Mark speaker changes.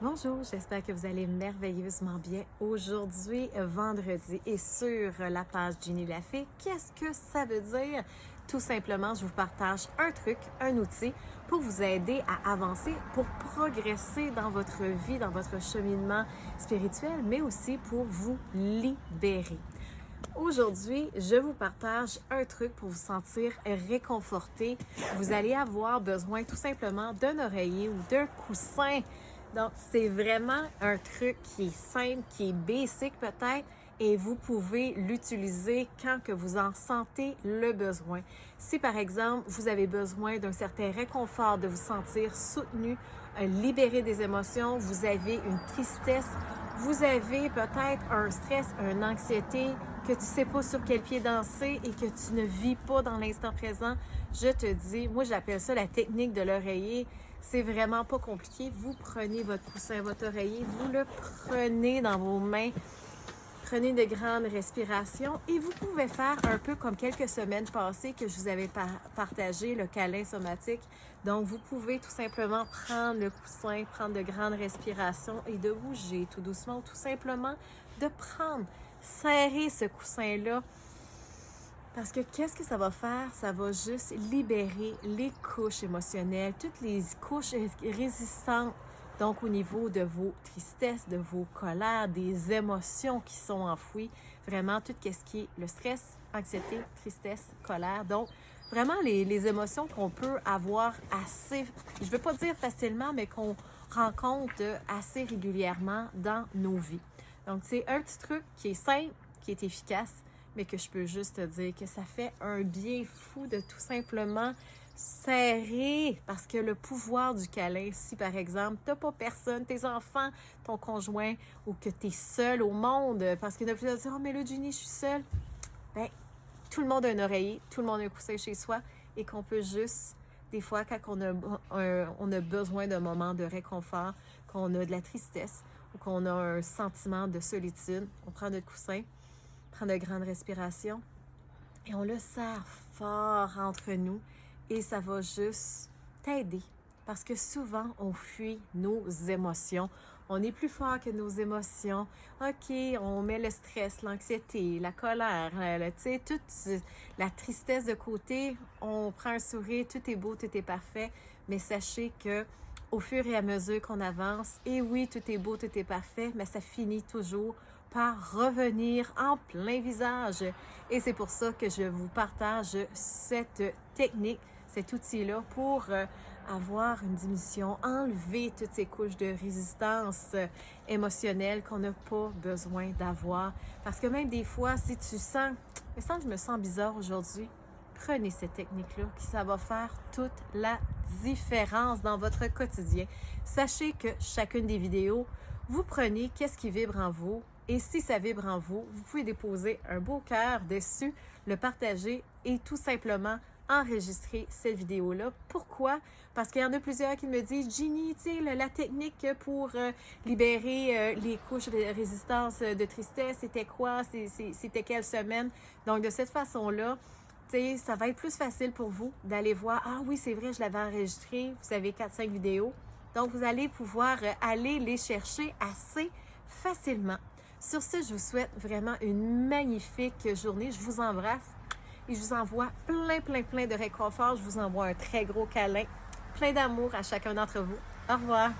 Speaker 1: Bonjour, j'espère que vous allez merveilleusement bien. Aujourd'hui, vendredi, et sur la page Ginny Lafay, qu'est-ce que ça veut dire? Tout simplement, je vous partage un truc, un outil pour vous aider à avancer, pour progresser dans votre vie, dans votre cheminement spirituel, mais aussi pour vous libérer. Aujourd'hui, je vous partage un truc pour vous sentir réconforté. Vous allez avoir besoin tout simplement d'un oreiller ou d'un coussin. Donc, c'est vraiment un truc qui est simple, qui est basic peut-être, et vous pouvez l'utiliser quand que vous en sentez le besoin. Si par exemple, vous avez besoin d'un certain réconfort, de vous sentir soutenu, libéré des émotions, vous avez une tristesse, vous avez peut-être un stress, une anxiété, que tu ne sais pas sur quel pied danser et que tu ne vis pas dans l'instant présent, je te dis, moi j'appelle ça la technique de l'oreiller. C'est vraiment pas compliqué. Vous prenez votre coussin, votre oreiller, vous le prenez dans vos mains, prenez de grandes respirations et vous pouvez faire un peu comme quelques semaines passées que je vous avais partagé le câlin somatique. Donc, vous pouvez tout simplement prendre le coussin, prendre de grandes respirations et de bouger tout doucement, tout simplement de prendre, serrer ce coussin-là. Parce que qu'est-ce que ça va faire? Ça va juste libérer les couches émotionnelles, toutes les couches résistantes, donc au niveau de vos tristesses, de vos colères, des émotions qui sont enfouies, vraiment tout ce qui est le stress, anxiété, tristesse, colère. Donc, vraiment les émotions qu'on peut avoir assez, je ne veux pas dire facilement, mais qu'on rencontre assez régulièrement dans nos vies. Donc, c'est un petit truc qui est simple, qui est efficace, mais que je peux juste te dire que ça fait un bien fou de tout simplement serrer, parce que le pouvoir du câlin, si par exemple, tu n'as pas personne, tes enfants, ton conjoint, ou que tu es seul au monde, parce qu'il y en a plusieurs qui disent « Oh, mais là, Ginny, je suis seule. » Bien, tout le monde a un oreiller, tout le monde a un coussin chez soi, et qu'on peut juste, des fois, quand on a besoin d'un moment de réconfort, qu'on a de la tristesse, ou qu'on a un sentiment de solitude, on prend notre coussin, prend de grandes respirations et on le serre fort entre nous et ça va juste t'aider parce que souvent on fuit nos émotions. On est plus fort que nos émotions. OK, on met le stress, l'anxiété, la colère, tu sais, toute la tristesse de côté. On prend un sourire, tout est beau, tout est parfait. Mais sachez que au fur et à mesure qu'on avance, et oui, tout est beau, tout est parfait, mais ça finit toujours par revenir en plein visage. Et c'est pour ça que je vous partage cette technique, cet outil-là pour avoir une diminution, enlever toutes ces couches de résistance émotionnelle qu'on n'a pas besoin d'avoir. Parce que même des fois, si tu sens, je me sens bizarre aujourd'hui, prenez cette technique-là, qui ça va faire toute la différence dans votre quotidien. Sachez que chacune des vidéos, vous prenez qu'est-ce qui vibre en vous, et si ça vibre en vous, vous pouvez déposer un beau cœur dessus, le partager et tout simplement enregistrer cette vidéo-là. Pourquoi? Parce qu'il y en a plusieurs qui me disent « Ginny, tu sais, la technique pour libérer les couches de résistance de tristesse, c'était quoi? C'était quelle semaine? » Donc, de cette façon-là, ça va être plus facile pour vous d'aller voir « Ah oui, c'est vrai, je l'avais enregistré. » Vous avez 4-5 vidéos. Donc, vous allez pouvoir aller les chercher assez facilement. Sur ce, je vous souhaite vraiment une magnifique journée. Je vous embrasse et je vous envoie plein de réconfort. Je vous envoie un très gros câlin, plein d'amour à chacun d'entre vous. Au revoir!